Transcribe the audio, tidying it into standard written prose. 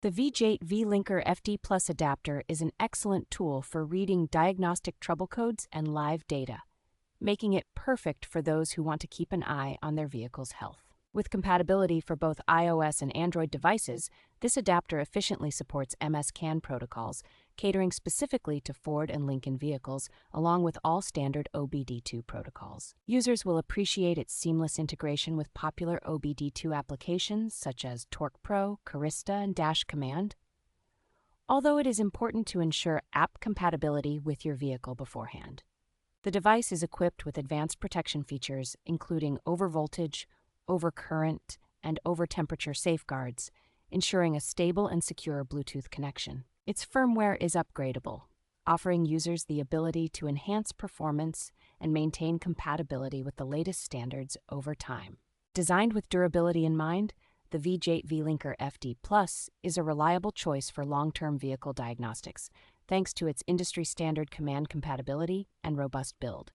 The Vgate vLinker FD Plus adapter is an excellent tool for reading diagnostic trouble codes and live data, making it perfect for those who want to keep an eye on their vehicle's health. With compatibility for both iOS and Android devices, this adapter efficiently supports MS-CAN protocols, catering specifically to Ford and Lincoln vehicles, along with all standard OBD II protocols. Users will appreciate its seamless integration with popular OBD II applications such as Torque Pro, Carista, and DashCommand, although it is important to ensure app compatibility with your vehicle beforehand. The device is equipped with advanced protection features, including overvoltage, overcurrent, and overtemperature safeguards, ensuring a stable and secure Bluetooth connection. Its firmware is upgradable, offering users the ability to enhance performance and maintain compatibility with the latest standards over time. Designed with durability in mind, the Vgate vLinker FD Plus is a reliable choice for long-term vehicle diagnostics, thanks to its industry-standard command compatibility and robust build.